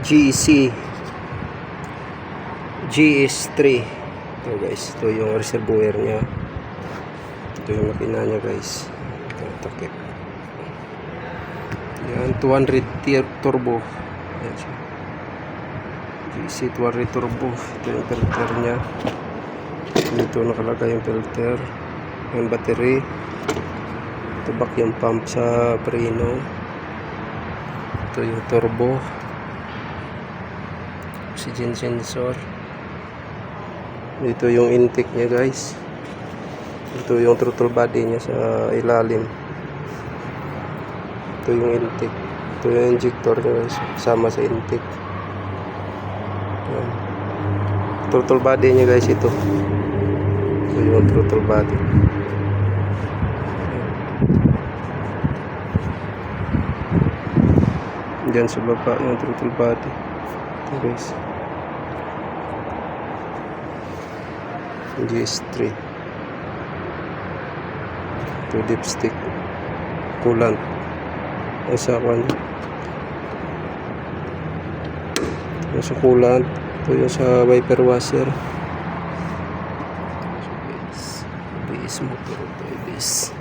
GC GS3. Ito guys, ito yung reservoir nya, ito yung makina nya guys. Ito takip yan, 200 turbo. Yan siya, GC 200 turbo. Ito yung filter nya, dito nakalagay yung filter, yung battery, ito vacuum pump sa preno, ito yung turbo, oxygen sensor, dito yung intake nya guys, ito yung throttle body nya sa ilalim, ito yung intake, ito yung injector nya guys, sama sa intake. Yan. Throttle body nya guys, ito yung throttle body. Diyan sa baba yung throttle body. Ito guys, GS3. Ito dipstick, coolant, sa kanya, yung sa coolant, ito yung sa wiper washer. ABS motor, ito ABS.